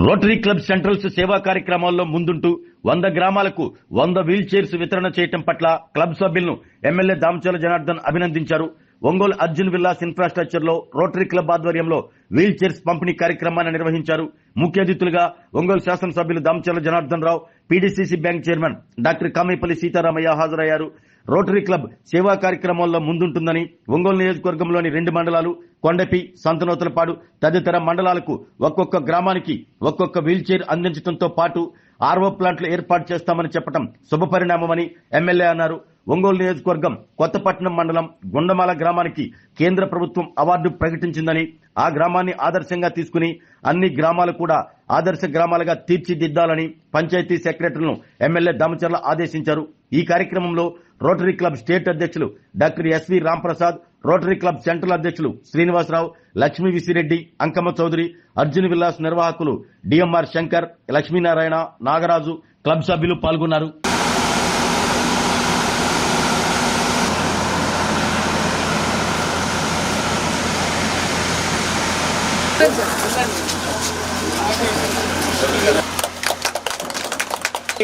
Rotary club centrals సేవా కార్యక్రమాల్లో ముందుంటూ 100 గ్రామాలకు 100 వీల్ చైర్స్ వితరణ చేయడం పట్ల క్లబ్ సభ్యులను ఎమ్మెల్యే దామచర్ల జనార్దన్ అభినందించారు. ఒంగోలు అర్జున్ విల్లాస్ ఇన్ఫ్రాస్ట్రక్చర్ లో రోటరీ క్లబ్ ఆధ్వర్యంలో వీల్ చైర్స్ పంపిణీ కార్యక్రమాన్ని నిర్వహించారు. ముఖ్య అతిథులుగా ఒంగోలు శాసనసభ్యులు Damacharla Janardhan Rao, PDCC bank chairman doctor Kamepalli Seetharamaiah హాజరయ్యారు. రోటరీ క్లబ్ సేవా కార్యక్రమాల్లో ముందుంటుందని ఒంగోలు నియోజకవర్గంలోని 2 మండలాలు కొండపి, సంతనూతలపాడు తదితర మండలాలకు ఒక్కొక్క గ్రామానికి ఒక్కొక్క వీల్ చైర్ అందించడంతో పాటు ఆర్ఓ ప్లాంట్లు ఏర్పాటు చేస్తామని చెప్పడం శుభపరిణామమని ఎమ్మెల్యే అన్నారు. ఒంగోలు నియోజకవర్గం కొత్తపట్నం మండలం గుండమాల గ్రామానికి కేంద్ర ప్రభుత్వం అవార్డు ప్రకటించిందని, ఆ గ్రామాన్ని ఆదర్శంగా తీసుకుని అన్ని గ్రామాలు కూడా ఆదర్శ గ్రామాలుగా తీర్చిదిద్దాలని పంచాయతీ సెక్రటరీలను ఎమ్మెల్యే దామచర్ల ఆదేశించారు. ఈ కార్యక్రమంలో రోటరీ క్లబ్ స్టేట్ అధ్యక్షులు doctor SV Ramprasad, Rotary club central అధ్యక్షులు శ్రీనివాసరావు, లక్ష్మీ విసిరెడ్డి, అంకమ్మ చౌదరి, అర్జున్ విల్లాస్ నిర్వాహకులు డిఎంఆర్ శంకర్, లక్ష్మీనారాయణ, నాగరాజు, క్లబ్ సభ్యులు పాల్గొన్నారు.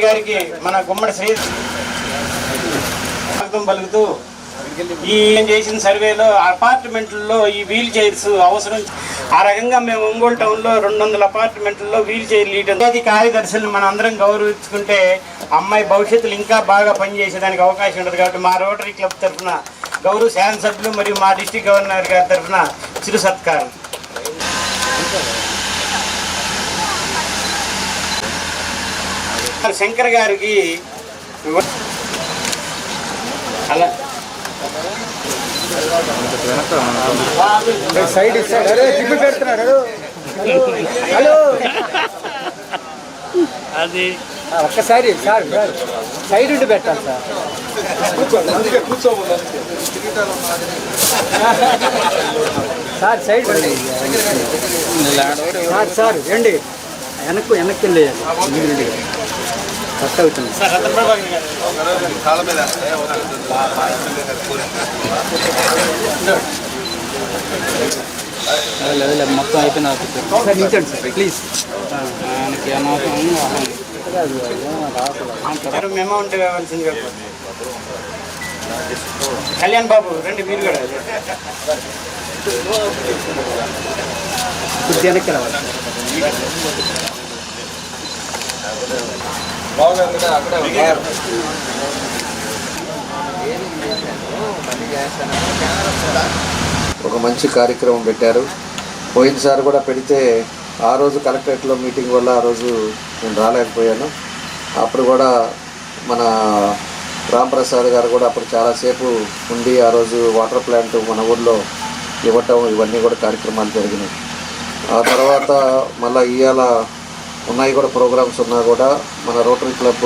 గారికి మన గుమ్మడి శ్రీ పలుకుతూ ఈ చేసిన సర్వేలో అపార్ట్మెంట్లలో ఈ వీల్ చైర్స్ అవసరం. ఆ రకంగా మేము ఒంగోలు టౌన్ లో 200 అపార్ట్మెంట్లలో వీల్ చైర్ లీటర్ కార్యదర్శులను మనం అందరం గౌరవించుకుంటే అమ్మాయి భవిష్యత్తులో ఇంకా బాగా పనిచేసేదానికి అవకాశం ఉంటుంది. కాబట్టి మా రోటరీ క్లబ్ తరఫున గౌరవ శాసనసభ్యులు మరియు మా డిస్ట్రిక్ట్ గవర్నర్ గారి తరఫున చిరు సత్కారం. శంకర్ గారికి అలా సైడ్ దిగ్గు పెడుతున్నాడు. హలో అది ఒక్కసారి సార్ సైడ్ ఉండి పెట్టాలి సార్. సార్ సైడ్ సార్ రండి, వెనక్కి వెళ్ళేయాలి. కట్ అవుతుంది. మొత్తం అయిపోయిన సార్ నిల్చండి సార్ ప్లీజ్. అమౌంట్ కావాల్సింది. కళ్యాణ్ బాబు రండి, మీరు కూడా వెనక్కి రావాలి. ఒక మంచి కార్యక్రమం పెట్టారు. పోయినసారి కూడా పెడితే ఆ రోజు కలెక్టరేట్లో మీటింగ్ వల్ల ఆ రోజు నేను రాలేకపోయాను. అప్పుడు కూడా మన రాంప్రసాద్ గారు కూడా అప్పుడు చాలాసేపు ఉండి ఆ రోజు వాటర్ ప్లాంట్ మన ఊళ్ళో ఇవ్వటం, ఇవన్నీ కూడా కార్యక్రమాలు జరిగినాయి. ఆ తర్వాత మళ్ళీ ఇవాళ ఉన్నాయి కూడా ప్రోగ్రామ్స్ ఉన్నా కూడా మన రోటరీ క్లబ్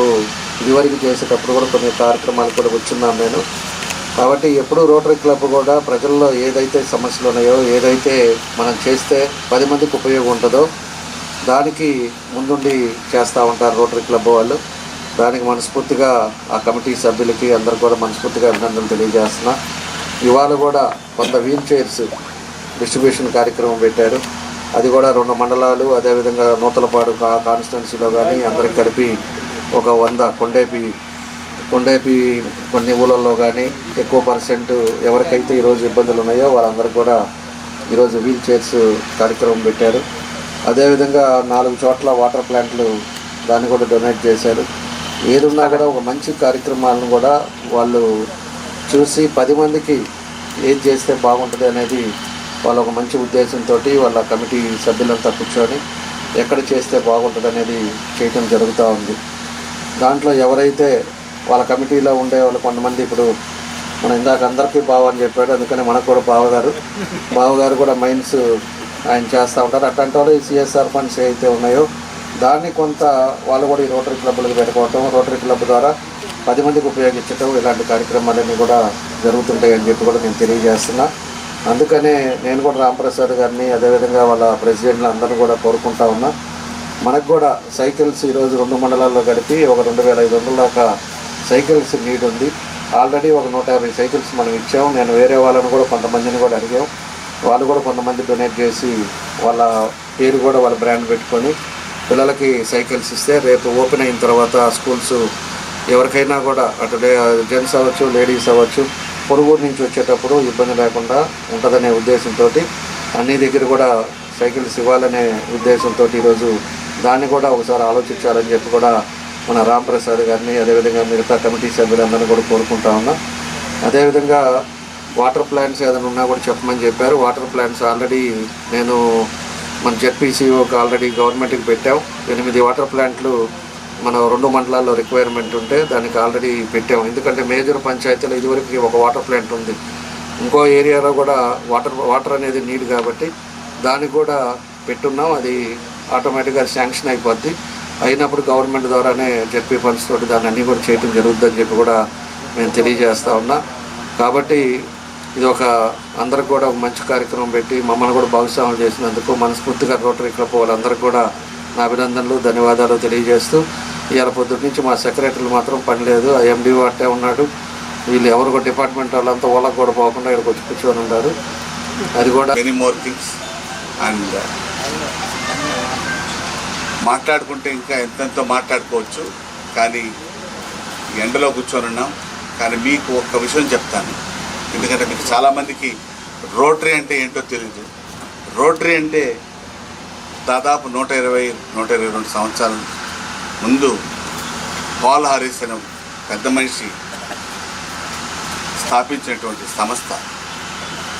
ఇదివరకు చేసేటప్పుడు కూడా కొన్ని కార్యక్రమాలు కూడా వచ్చున్నాను నేను. కాబట్టి ఎప్పుడూ రోటరీ క్లబ్ కూడా ప్రజల్లో ఏదైతే సమస్యలు ఉన్నాయో, ఏదైతే మనం చేస్తే 10 మందికి ఉపయోగం ఉంటుందో దానికి ముందుండి చేస్తూ ఉంటారు రోటరీ క్లబ్ వాళ్ళు. దానికి మనస్ఫూర్తిగా ఆ కమిటీ సభ్యులకి అందరూ కూడా మనస్ఫూర్తిగా అభినందనలు తెలియజేస్తున్నా. ఇవాళ కూడా 100 వీల్ చైర్స్ డిస్ట్రిబ్యూషన్ కార్యక్రమం పెట్టారు. అది కూడా 2 మండలాలు, అదేవిధంగా నూతలపాడు కాన్స్టిట్యున్సీలో కానీ అందరికి కలిపి ఒక 100 కొండేపి కొన్ని ఊళ్ళల్లో కానీ ఎక్కువ పర్సెంట్ ఎవరికైతే ఈరోజు ఇబ్బందులు ఉన్నాయో వాళ్ళందరూ కూడా ఈరోజు వీల్ చైర్స్ కార్యక్రమం పెట్టారు. అదేవిధంగా 4 చోట్ల వాటర్ ప్లాంట్లు దాన్ని కూడా డొనేట్ చేశారు. ఏదున్నా కూడా ఒక మంచి కార్యక్రమాలను కూడా వాళ్ళు చూసి 10 మందికి ఏది చేస్తే బాగుంటుంది అనేది వాళ్ళ ఒక మంచి ఉద్దేశంతో వాళ్ళ కమిటీ సభ్యులంతా కూర్చొని ఎక్కడ చేస్తే బాగుంటుంది అనేది చేయటం జరుగుతూ ఉంది. దాంట్లో ఎవరైతే వాళ్ళ కమిటీలో ఉండే వాళ్ళు కొంతమంది, ఇప్పుడు మనం ఇందాక అందరికీ బావ అని చెప్పాడు, అందుకని మనకు కూడా బావగారు కూడా మైన్స్ ఆయన చేస్తూ ఉంటారు. అట్లాంటి వాళ్ళు ఈ సిఎస్ఆర్ ఫండ్స్ ఏవైతే ఉన్నాయో దాన్ని కొంత వాళ్ళు కూడా ఈ రోటరీ క్లబ్లకు పెట్టుకోవటం, రోటరీ క్లబ్ ద్వారా 10 మందికి ఉపయోగించటం, ఇలాంటి కార్యక్రమాలన్నీ కూడా జరుగుతుంటాయని చెప్పి కూడా నేను తెలియజేస్తున్నా. అందుకనే నేను కూడా రాంప్రసాద్ గారిని అదేవిధంగా వాళ్ళ ప్రెసిడెంట్లు అందరూ కూడా కోరుకుంటా ఉన్నా. మనకు కూడా సైకిల్స్ ఈరోజు 2 మండలాల్లో కలిపి ఒక 2500 దాకా సైకిల్స్ నీడ్ ఉంది. ఆల్రెడీ ఒక 150 సైకిల్స్ మనం ఇచ్చాము. నేను వేరే వాళ్ళని కూడా కొంతమందిని కూడా అడిగాం. వాళ్ళు కూడా కొంతమంది డొనేట్ చేసి వాళ్ళ పేరు కూడా వాళ్ళ బ్రాండ్ పెట్టుకొని పిల్లలకి సైకిల్స్ ఇస్తే రేపు ఓపెన్ అయిన తర్వాత స్కూల్స్ ఎవరికైనా కూడా అటు జెంట్స్ అవ్వచ్చు, లేడీస్ అవ్వచ్చు, పొరుగురు నుంచి వచ్చేటప్పుడు ఇబ్బంది లేకుండా ఉంటుందనే ఉద్దేశంతో అన్ని దగ్గర కూడా సైకిల్స్ ఇవ్వాలనే ఉద్దేశంతో ఈరోజు దాన్ని కూడా ఒకసారి ఆలోచించాలని చెప్పి కూడా మన రాంప్రసాద్ గారిని, అదేవిధంగా మిగతా కమిటీ సభ్యులందరినీ కూడా కోరుకుంటా ఉన్నాం. అదేవిధంగా వాటర్ ప్లాంట్స్ ఏదైనా ఉన్నా కూడా చెప్పమని చెప్పారు. వాటర్ ప్లాంట్స్ ఆల్రెడీ నేను మన జెడ్పీసీఓకి ఆల్రెడీ గవర్నమెంట్కి పెట్టాం. 8 వాటర్ ప్లాంట్లు మన 2 మండలాల్లో రిక్వైర్మెంట్ ఉంటే దానికి ఆల్రెడీ పెట్టాం. ఎందుకంటే మేజర్ పంచాయతీలో ఇదివరకు ఒక వాటర్ ప్లాంట్ ఉంది, ఇంకో ఏరియాలో కూడా వాటర్ అనేది నీడ్ కాబట్టి దానికి కూడా పెట్టున్నాం. అది ఆటోమేటిక్గా శాంక్షన్ అయిపోద్ది. అయినప్పుడు గవర్నమెంట్ ద్వారానే జెడ్పీ ఫండ్స్ తోటి దాన్ని అన్నీ కూడా చేయడం జరుగుతుందని చెప్పి కూడా మేము తెలియజేస్తూ ఉన్నా. కాబట్టి ఇది ఒక అందరికి కూడా ఒక మంచి కార్యక్రమం పెట్టి మమ్మల్ని కూడా భాగస్వామ్యం చేసినందుకు మనస్ఫూర్తిగా రోటరీ క్లబ్ వాళ్ళందరికీ కూడా నా అభినందనలు, ధన్యవాదాలు తెలియజేస్తూ, ఇవాళ పొద్దున్న నుంచి మా సెక్రటరీలు మాత్రం పని లేదు, ఎండిఓ అట్టే ఉన్నాడు. వీళ్ళు ఎవరు కూడా డిపార్ట్మెంట్ వాళ్ళంతా వాళ్ళకి కూడా పోకుండా ఇక్కడికి వచ్చి కూర్చొని ఉన్నారు. అది కూడా మెనీ మోర్ థింగ్స్ అండ్ మాట్లాడుకుంటే ఇంకా ఎంతెంతో మాట్లాడుకోవచ్చు, కానీ ఎండలో కూర్చొని ఉన్నాం. కానీ మీకు ఒక్క విషయం చెప్తాను, ఎందుకంటే మీకు చాలామందికి రోటరీ అంటే ఏంటో తెలియదు. రోటరీ అంటే దాదాపు 122 సంవత్సరాల ముందు పాల్ హారిస్ అనే పెద్ద మనిషి స్థాపించినటువంటి సంస్థ.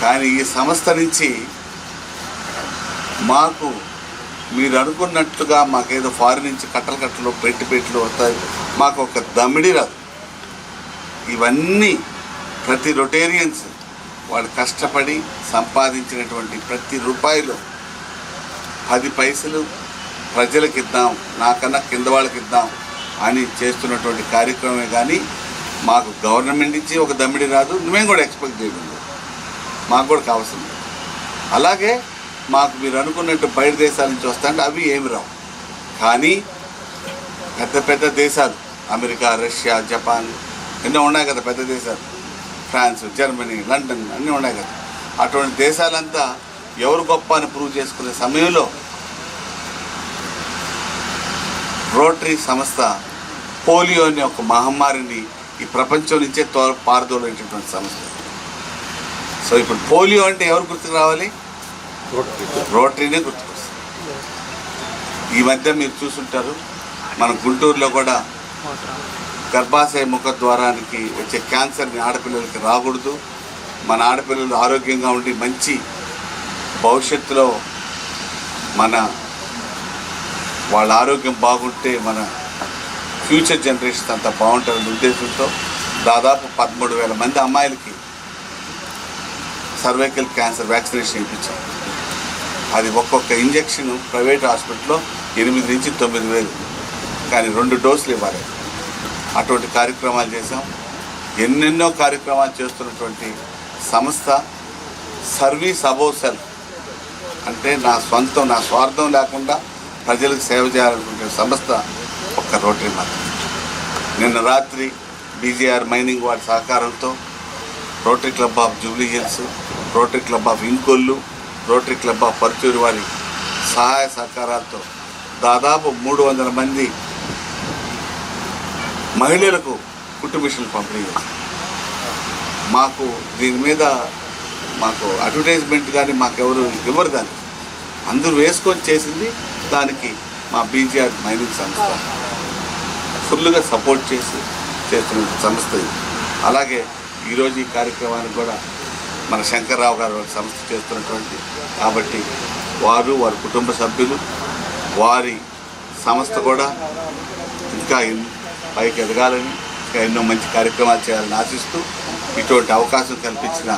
కానీ ఈ సంస్థ నుంచి మాకు మీరు అనుకున్నట్టుగా మాకేదో ఫారిన్ నుంచి కట్టలు పెట్టిలు వస్తాయి, మాకు ఒక దమిడి రాదు. ఇవన్నీ ప్రతి రొటేరియన్స్ వాళ్ళు కష్టపడి సంపాదించినటువంటి ప్రతి రూపాయిలో 10 పైసలు ప్రజలకు ఇద్దాం, నాకన్నా కింద వాళ్ళకి ఇద్దాం అని చేస్తున్నటువంటి కార్యక్రమమే. కానీ మాకు గవర్నమెంట్ నుంచి ఒక దమ్మిడి రాదు, మేము కూడా ఎక్స్పెక్ట్ చేయలేదు, మాకు కూడా కావాల్సింది. అలాగే మాకు మీరు అనుకున్నట్టు బయట దేశాల నుంచి వస్తాయంటే అవి ఏమి రావు. కానీ పెద్ద పెద్ద దేశాలు అమెరికా, రష్యా, జపాన్ ఎన్నో ఉన్నాయి కదా, పెద్ద దేశాలు, ఫ్రాన్స్, జర్మనీ, లండన్ అన్నీ ఉన్నాయి కదా. అటువంటి దేశాలంతా ఎవరు గొప్ప అని ప్రూవ్ చేసుకునే సమయంలో రోటరీ సంస్థ పోలియో అనే ఒక మహమ్మారిని ఈ ప్రపంచం నుంచే పారదోలేటటువంటి సంస్థ. సో ఇప్పుడు పోలియో అంటే ఎవరు గుర్తుకు రావాలి? రోటరీనే గుర్తుకొస్తుంది. ఈ మధ్య మీరు చూసుంటారు, మన గుంటూరులో కూడా గర్భాశయ ముఖద్వారానికి వచ్చే క్యాన్సర్ని ఆడపిల్లలకి రాకూడదు, మన ఆడపిల్లలు ఆరోగ్యంగా ఉండి మంచి భవిష్యత్తులో వాళ్ళ ఆరోగ్యం బాగుంటే మన ఫ్యూచర్ జనరేషన్ అంతా బాగుంటుందనే ఉద్దేశంతో దాదాపు 13,000 మంది అమ్మాయిలకి సర్వైకల్ క్యాన్సర్ వ్యాక్సినేషన్ ఇప్పించాం. అది ఒక్కొక్క ఇంజెక్షన్ ప్రైవేట్ హాస్పిటల్లో 8 నుంచి 9,000, కానీ 2 డోసులు ఇవ్వాలి. అటువంటి కార్యక్రమాలు చేసాం. ఎన్నెన్నో కార్యక్రమాలు చేస్తున్నటువంటి సంస్థ సర్వీస్ అబౌవ్ సెల్ఫ్, అంటే నా స్వార్థం లేకుండా ప్రజలకు సేవ చేయాలనుకునే సంస్థ ఒక్క రోటరీ మాత్రం. నిన్న రాత్రి బీజేఆర్ మైనింగ్ వారి సహకారంతో Rotary club of Jubilee Hills, Rotary club of Inkollu, Rotary club of Parchur వారి సహాయ సహకారాలతో దాదాపు 300 మంది మహిళలకు కుట్టు మిషన్లు పంపిణీ చేశారు. మాకు దీని మీద అడ్వర్టైజ్మెంట్ కానీ మాకెవరు ఇవ్వరు, దాన్ని అందరూ వేసుకొని చేసింది. దానికి మా బీజేఆర్ మైనింగ్ సంస్థ ఫుల్గా సపోర్ట్ చేస్తున్న సంస్థ ఇది. అలాగే ఈరోజు ఈ కార్యక్రమానికి కూడా మన శంకర్రావు గారు సంస్థ చేస్తున్నటువంటి, కాబట్టి వారి కుటుంబ సభ్యులు, వారి సంస్థ కూడా ఇంకా పైకి ఎదగాలని, ఇంకా ఎన్నో మంచి కార్యక్రమాలు చేయాలని ఆశిస్తూ ఇటువంటి అవకాశం కల్పించిన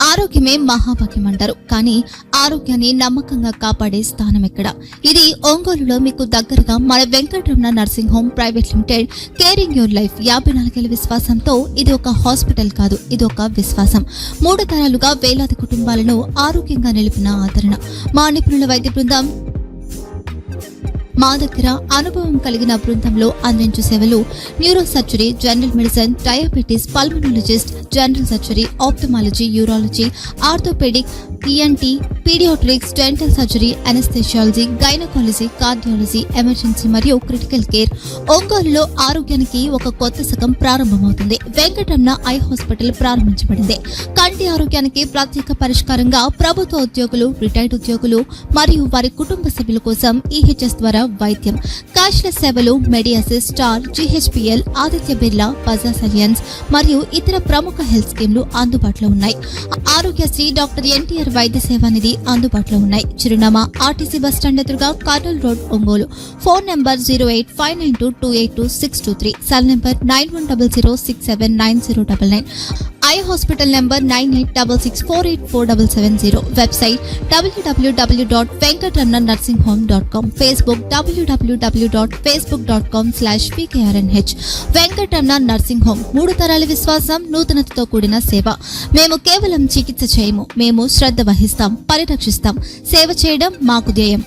ఆరోగ్యమే మహాభాగ్యం అంటారు, కానీ ఆరోగ్యాన్ని నమ్మకంగా కాపాడే స్థానం ఎక్కడ? ఇది ఒంగోలులో మీకు దగ్గరగా మన Venkataramana nursing home private limited. Caring your life 54 ఏళ్ల విశ్వాసంతో ఇది ఒక హాస్పిటల్ కాదు, ఇది ఒక విశ్వాసం. 3 తరాలుగా వేలాది కుటుంబాలను ఆరోగ్యంగా నిలిపిన ఆదరణ. మా నిపుణుల వైద్య బృందం మా దగ్గర అనుభవం కలిగిన బృందంలో అందించే సేవలు neuro surgery, general medicine, diabetes, pulmonologist, general surgery, ophthalmology, urology, orthopaedic, ENT, paediatrics, dental surgery, anaesthesiology, gynaecology, cardiology, emergency మరియు క్రిటికల్ కేర్. ఒంగోలులో ఆరోగ్యానికి ఒక కొత్త శకం ప్రారంభమవుతుంది. వెంకటరమణ ఐ హాస్పిటల్ ప్రారంభించబడింది. కంటి ఆరోగ్యానికి ప్రత్యేక పరిష్కారంగా ప్రభుత్వ ఉద్యోగులు, రిటైర్డ్ ఉద్యోగులు మరియు వారి కుటుంబ సభ్యుల కోసం ఈహెచ్ఎస్ ద్వారా వైద్యం, క్యాష్లెస్ సేవలు, మెడియాసిస్, స్టార్, జీహెచ్పీఎల్, ఆదిత్య బిర్లా, బజాజ్ అలియన్స్ మరియు ఇతర ప్రముఖ హెల్త్ స్కీమ్లు అందుబాటులో ఉన్నాయి. ఆరోగ్యశ్రీ, డాక్టర్ ఎన్టీఆర్ వైద్య సేవా నిధి అందుబాటులో ఉన్నాయి. చిరునామా ఆర్టీసీ బస్టాండ్ ఎదురుగా, Kurnool road, Ongole. Phone number 08592282623, cell number 9100679099. Eye hospital number 9866484770. Website www.venkatramannursing.com. Facebook www.facebook.com/pkrnh. Venkataramana nursing home, 3 తరాల విశ్వాసం, నూతనతతో కూడిన సేవ. మేము కేవలం చికిత్స చేయము, మేము శ్రద్ధ వహిస్తాం, పరిరక్షిస్తాం. సేవ చేయడం మాకు ధ్యేయం.